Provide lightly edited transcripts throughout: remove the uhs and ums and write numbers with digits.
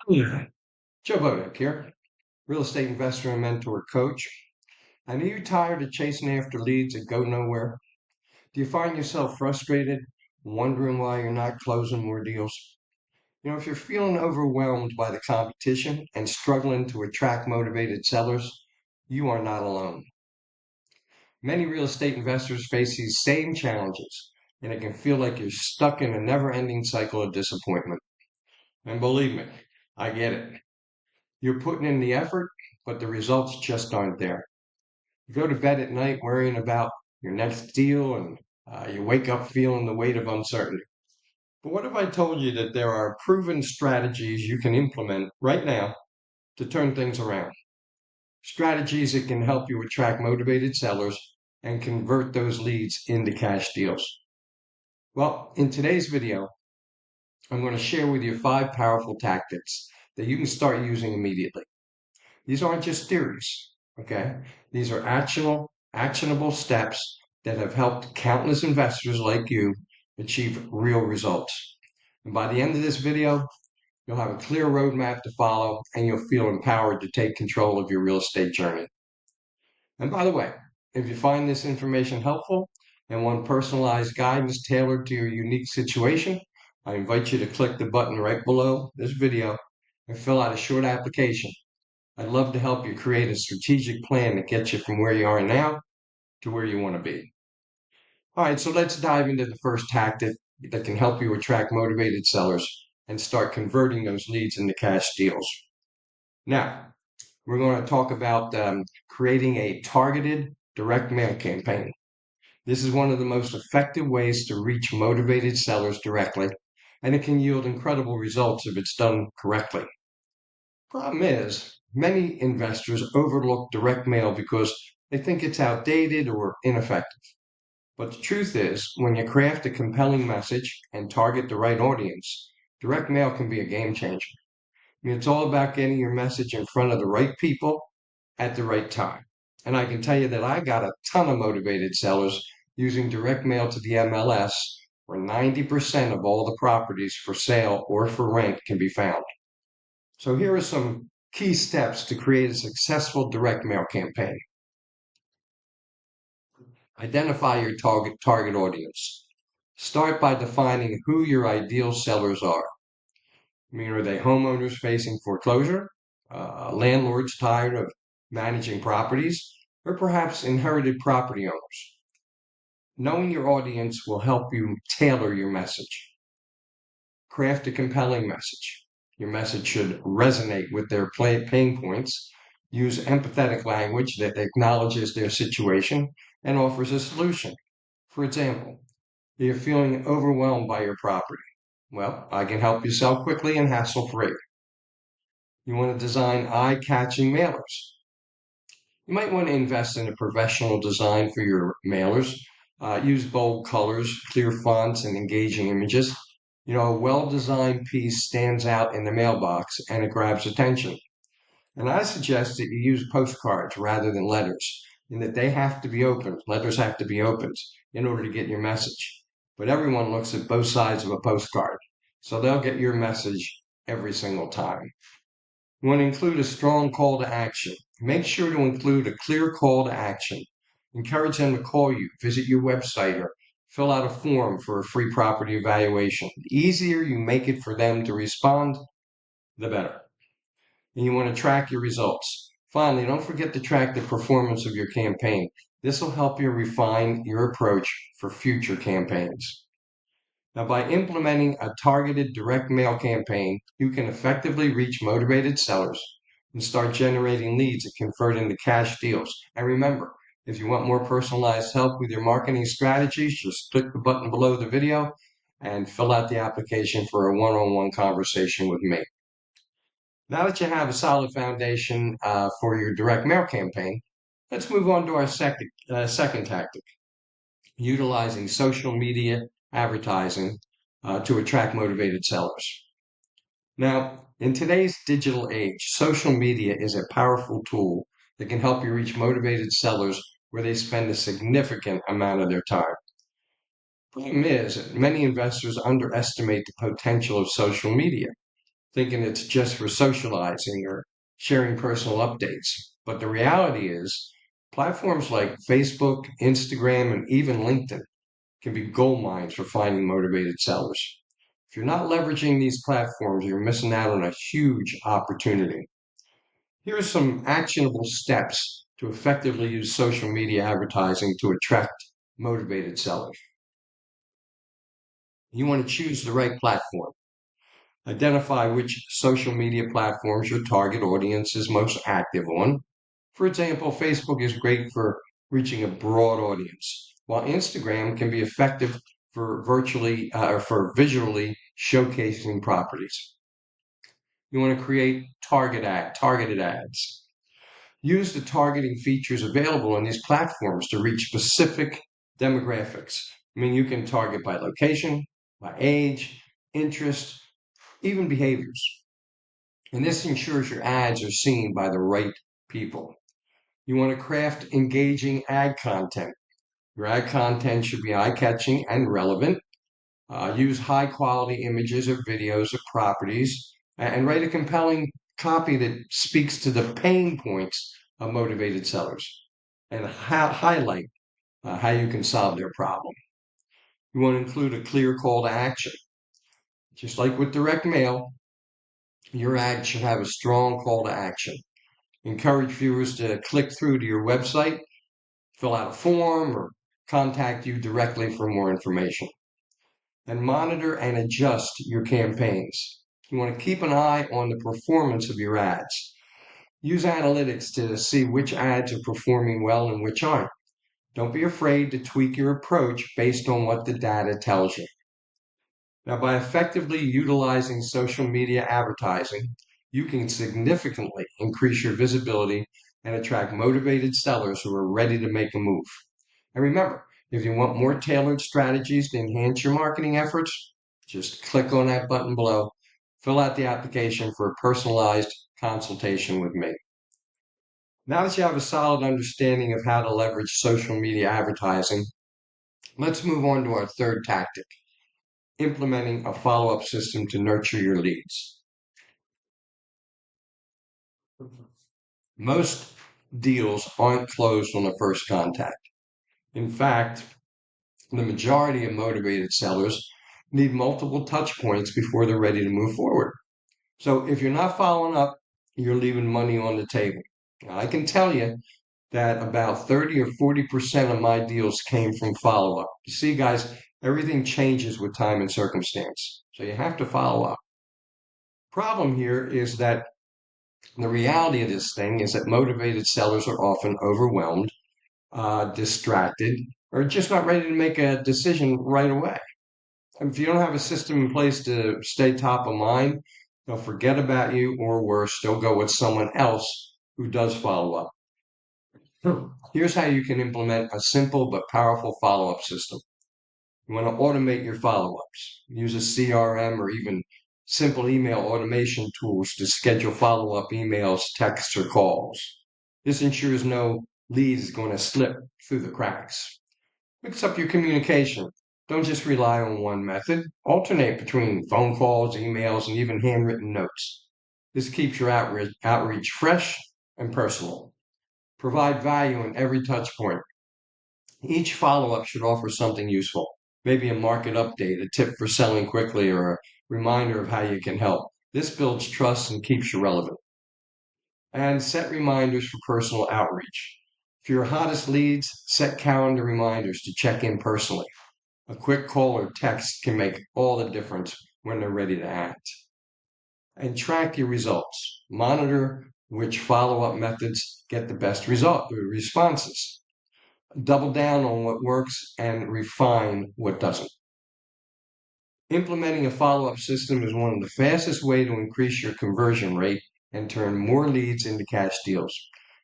Yeah. Joe Bodek here, real estate investor and mentor coach. And are you tired of chasing after leads that go nowhere? Do you find yourself frustrated, wondering why you're not closing more deals? If you're feeling overwhelmed by the competition and struggling to attract motivated sellers, you are not alone. Many real estate investors face these same challenges, and it can feel like you're stuck in a never-ending cycle of disappointment. And believe me, I get it. You're putting in the effort, but the results just aren't there. You go to bed at night worrying about your next deal and you wake up feeling the weight of uncertainty. But what if I told you that there are proven strategies you can implement right now to turn things around? Strategies that can help you attract motivated sellers and convert those leads into cash deals. Well, in today's video, I'm going to share with you 5 powerful tactics that you can start using immediately. These aren't just theories, okay? These are actionable steps that have helped countless investors like you achieve real results. And by the end of this video, you'll have a clear roadmap to follow and you'll feel empowered to take control of your real estate journey. And by the way, if you find this information helpful and want personalized guidance tailored to your unique situation, I invite you to click the button right below this video and fill out a short application. I'd love to help you create a strategic plan that gets you from where you are now to where you want to be. All right, so let's dive into the first tactic that can help you attract motivated sellers and start converting those leads into cash deals. Now, we're going to talk about creating a targeted direct mail campaign. This is one of the most effective ways to reach motivated sellers directly, and it can yield incredible results if it's done correctly. Problem is, many investors overlook direct mail because they think it's outdated or ineffective. But the truth is, when you craft a compelling message and target the right audience, direct mail can be a game changer. It's all about getting your message in front of the right people at the right time. And I can tell you that I got a ton of motivated sellers using direct mail to the MLS, where 90% of all the properties for sale or for rent can be found. So here are some key steps to create a successful direct mail campaign. Identify your target audience. Start by defining who your ideal sellers are. Are they homeowners facing foreclosure, landlords tired of managing properties, or perhaps inherited property owners? Knowing your audience will help you tailor your message. Craft a compelling message. Your message should resonate with their pain points. Use empathetic language that acknowledges their situation and offers a solution. For example, you're feeling overwhelmed by your property. Well, I can help you sell quickly and hassle-free. You want to design eye-catching mailers. You might want to invest in a professional design for your mailers. Use bold colors, clear fonts, and engaging images. A well-designed piece stands out in the mailbox and it grabs attention. And I suggest that you use postcards rather than letters, in that they have to be opened. Letters have to be opened in order to get your message. But everyone looks at both sides of a postcard, so they'll get your message every single time. You want to include a strong call to action. Make sure to include a clear call to action. Encourage them to call you, visit your website, or fill out a form for a free property evaluation. The easier you make it for them to respond, the better. And you want to track your results. Finally, don't forget to track the performance of your campaign. This will help you refine your approach for future campaigns. Now, by implementing a targeted direct mail campaign, you can effectively reach motivated sellers and start generating leads that convert into cash deals. And remember, if you want more personalized help with your marketing strategies, just click the button below the video and fill out the application for a one-on-one conversation with me. Now that you have a solid foundation for your direct mail campaign, let's move on to our second tactic, utilizing social media advertising to attract motivated sellers. Now, in today's digital age, social media is a powerful tool that can help you reach motivated sellers where they spend a significant amount of their time. The problem is that many investors underestimate the potential of social media. thinking it's just for socializing or sharing personal updates. But the reality is, platforms like Facebook, Instagram, and even LinkedIn can be gold mines for finding motivated sellers. If you're not leveraging these platforms, you're missing out on a huge opportunity. Here are some actionable steps to effectively use social media advertising to attract motivated sellers. You want to choose the right platform. Identify which social media platforms your target audience is most active on. For example, Facebook is great for reaching a broad audience, while Instagram can be effective for visually showcasing properties. You want to create targeted ads. Use the targeting features available on these platforms to reach specific demographics. I mean, you can target by location, by age, interest, even behaviors. And this ensures your ads are seen by the right people. You want to craft engaging ad content. Your ad content should be eye-catching and relevant. Use high-quality images or videos of properties and write a compelling copy that speaks to the pain points of motivated sellers and highlight how you can solve their problem. You want to include a clear call to action. Just like with direct mail, your ad should have a strong call to action. Encourage viewers to click through to your website, fill out a form, or contact you directly for more information. And monitor and adjust your campaigns. You want to keep an eye on the performance of your ads. Use analytics to see which ads are performing well and which aren't. Don't be afraid to tweak your approach based on what the data tells you. Now, by effectively utilizing social media advertising, you can significantly increase your visibility and attract motivated sellers who are ready to make a move. And remember, if you want more tailored strategies to enhance your marketing efforts, just click on that button below, fill out the application for a personalized consultation with me. Now that you have a solid understanding of how to leverage social media advertising, let's move on to our third tactic, implementing a follow-up system to nurture your leads. Most deals aren't closed on the first contact. In fact, the majority of motivated sellers need multiple touch points before they're ready to move forward. So if you're not following up, you're leaving money on the table. Now, I can tell you that about 30 or 40% of my deals came from follow-up. You see, guys, everything changes with time and circumstance. So you have to follow up. Problem here is that the reality of this thing is that motivated sellers are often overwhelmed, distracted, or just not ready to make a decision right away. And if you don't have a system in place to stay top of mind, they'll forget about you, or worse, they'll go with someone else who does follow up. Here's how you can implement a simple but powerful follow-up system. You want to automate your follow-ups. Use a CRM or even simple email automation tools to schedule follow-up emails, texts, or calls. This ensures no lead is going to slip through the cracks. Mix up your communication. Don't just rely on one method. Alternate between phone calls, emails, and even handwritten notes. This keeps your outreach fresh and personal. Provide value in every touch point. Each follow-up should offer something useful, maybe a market update, a tip for selling quickly, or a reminder of how you can help. This builds trust and keeps you relevant. And set reminders for personal outreach. For your hottest leads, set calendar reminders to check in personally. A quick call or text can make all the difference when they're ready to act. And track your results. Monitor which follow-up methods get the best responses. Double down on what works and refine what doesn't. Implementing a follow-up system is one of the fastest ways to increase your conversion rate and turn more leads into cash deals.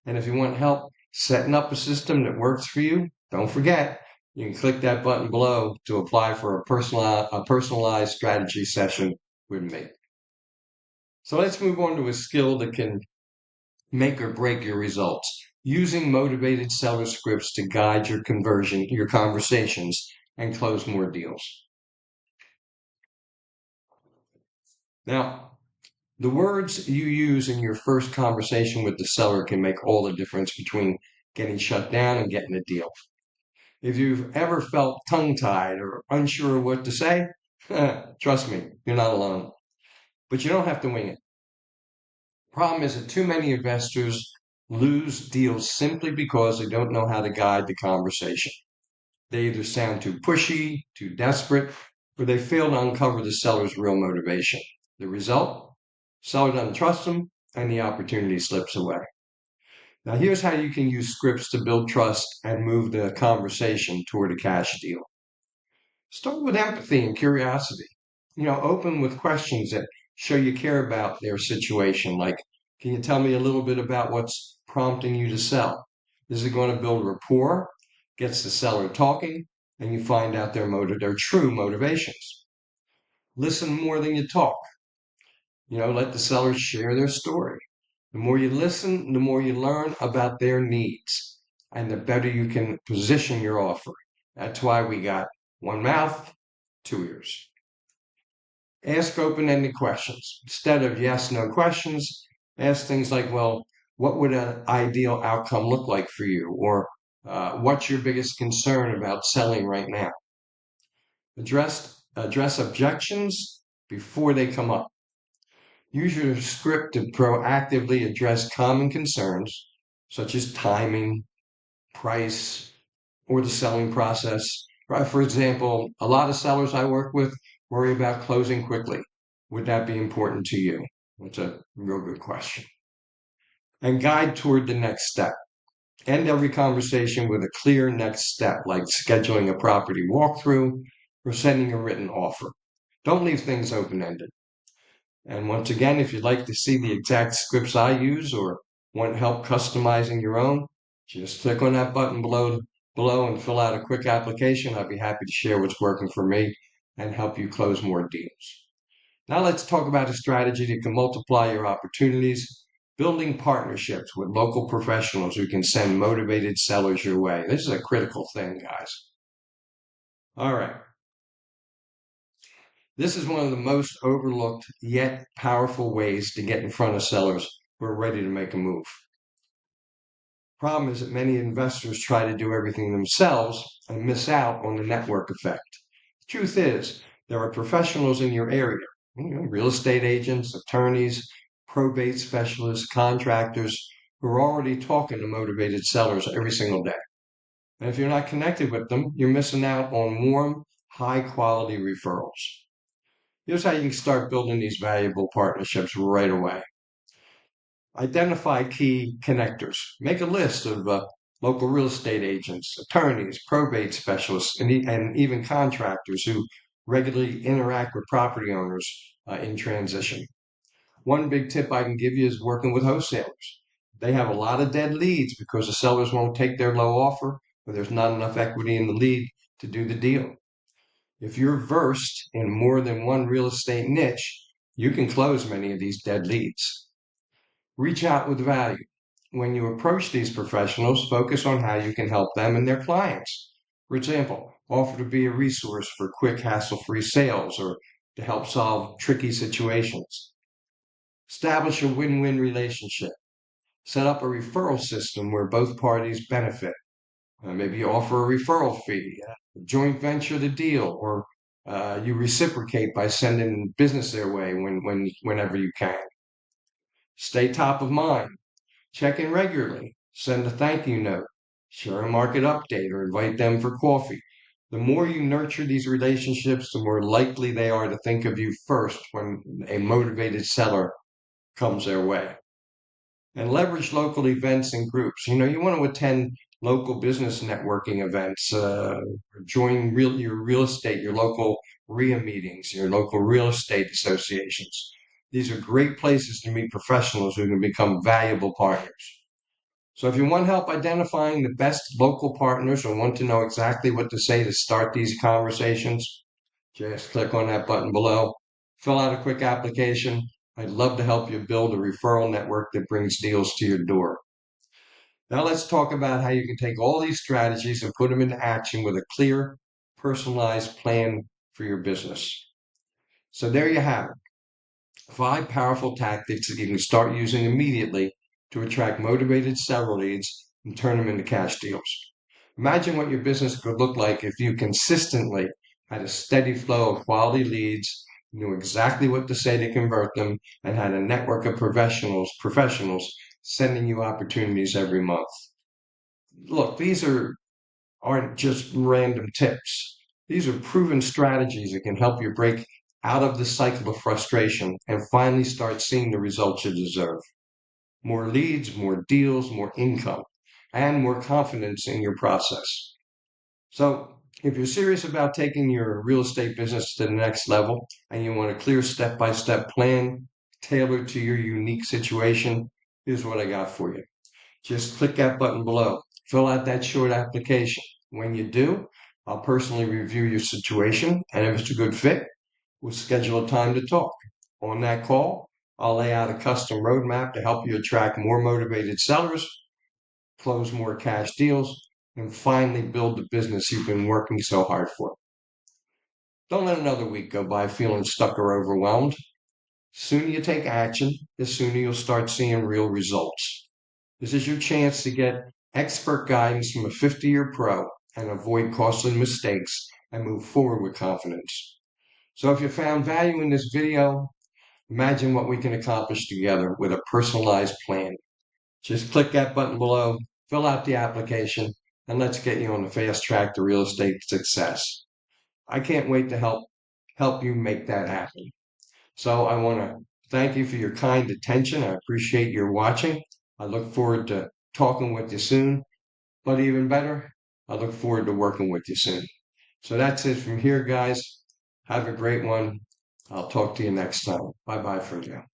And if you want help setting up a system that works for you, don't forget, you can click that button below to apply for a personalized strategy session with me. So let's move on to a skill that can make or break your results. Using motivated seller scripts to guide your conversations, and close more deals. Now, The words you use in your first conversation with the seller can make all the difference between getting shut down and getting a deal. If you've ever felt tongue-tied or unsure of what to say, trust me, you're not alone. But you don't have to wing it. Problem is that too many investors lose deals simply because they don't know how to guide the conversation. They either sound too pushy, too desperate, or they fail to uncover the seller's real motivation. The result? Seller doesn't trust them, and the opportunity slips away. Now, here's how you can use scripts to build trust and move the conversation toward a cash deal. Start with empathy and curiosity. Open with questions that show you care about their situation. Like, can you tell me a little bit about what's prompting you to sell? Is it going to build rapport, gets the seller talking, and you find out their true motivations? Listen more than you talk. Let the seller share their story. The more you listen, the more you learn about their needs, and the better you can position your offer. That's why we got one mouth, two ears. Ask open-ended questions. Instead of yes, no questions, ask things like, well, what would an ideal outcome look like for you? Or what's your biggest concern about selling right now? Address objections before they come up. Use your script to proactively address common concerns, such as timing, price, or the selling process. For example, a lot of sellers I work with worry about closing quickly. Would that be important to you? That's a real good question. And guide toward the next step. End every conversation with a clear next step, like scheduling a property walkthrough or sending a written offer. Don't leave things open-ended. And once again, if you'd like to see the exact scripts I use or want help customizing your own, just click on that button below and fill out a quick application. I'd be happy to share what's working for me and help you close more deals. Now let's talk about a strategy that can multiply your opportunities, building partnerships with local professionals who can send motivated sellers your way. This is a critical thing, guys. All right. This is one of the most overlooked yet powerful ways to get in front of sellers who are ready to make a move. Problem is that many investors try to do everything themselves and miss out on the network effect. The truth is, there are professionals in your area, real estate agents, attorneys, probate specialists, contractors, who are already talking to motivated sellers every single day. And if you're not connected with them, you're missing out on warm, high quality referrals. Here's how you can start building these valuable partnerships right away. Identify key connectors. Make a list of local real estate agents, attorneys, probate specialists, and even contractors who regularly interact with property owners in transition. One big tip I can give you is working with wholesalers. They have a lot of dead leads because the sellers won't take their low offer, or there's not enough equity in the lead to do the deal. If you're versed in more than one real estate niche, you can close many of these dead leads. Reach out with value. When you approach these professionals, focus on how you can help them and their clients. For example, offer to be a resource for quick, hassle-free sales or to help solve tricky situations. Establish a win-win relationship. Set up a referral system where both parties benefit. Maybe you offer a referral fee, joint venture the deal, or you reciprocate by sending business their way whenever you can. Stay top of mind. Check in regularly. Send a thank you note. Share a market update or invite them for coffee. The more you nurture these relationships, the more likely they are to think of you first when a motivated seller comes their way. And leverage local events and groups. You want to attend local business networking events, join your real estate, your local RIA meetings, your local real estate associations. These are great places to meet professionals who can become valuable partners. So if you want help identifying the best local partners or want to know exactly what to say to start these conversations, just click on that button below, fill out a quick application. I'd love to help you build a referral network that brings deals to your door. Now let's talk about how you can take all these strategies and put them into action with a clear, personalized plan for your business. So there you have it. 5 powerful tactics that you can start using immediately to attract motivated seller leads and turn them into cash deals. Imagine what your business could look like if you consistently had a steady flow of quality leads, knew exactly what to say to convert them, and had a network of professionals sending you opportunities every month. Look, aren't just random tips. These are proven strategies that can help you break out of the cycle of frustration and finally start seeing the results you deserve. More leads, more deals, more income, and more confidence in your process. So, if you're serious about taking your real estate business to the next level and you want a clear step by step plan tailored to your unique situation, here's what I got for you. Just click that button below. Fill out that short application. When you do, I'll personally review your situation, and if it's a good fit, we'll schedule a time to talk. On that call, I'll lay out a custom roadmap to help you attract more motivated sellers, close more cash deals, and finally build the business you've been working so hard for. Don't let another week go by feeling stuck or overwhelmed. Sooner you take action, the sooner you'll start seeing real results. This is your chance to get expert guidance from a 50-year pro and avoid costly mistakes and move forward with confidence. So if you found value in this video, imagine what we can accomplish together with a personalized plan. Just click that button below, fill out the application, and let's get you on the fast track to real estate success. I can't wait to help you make that happen. So I want to thank you for your kind attention. I appreciate your watching. I look forward to talking with you soon, but even better, I look forward to working with you soon. So that's it from here, guys. Have a great one. I'll talk to you next time. Bye bye for now.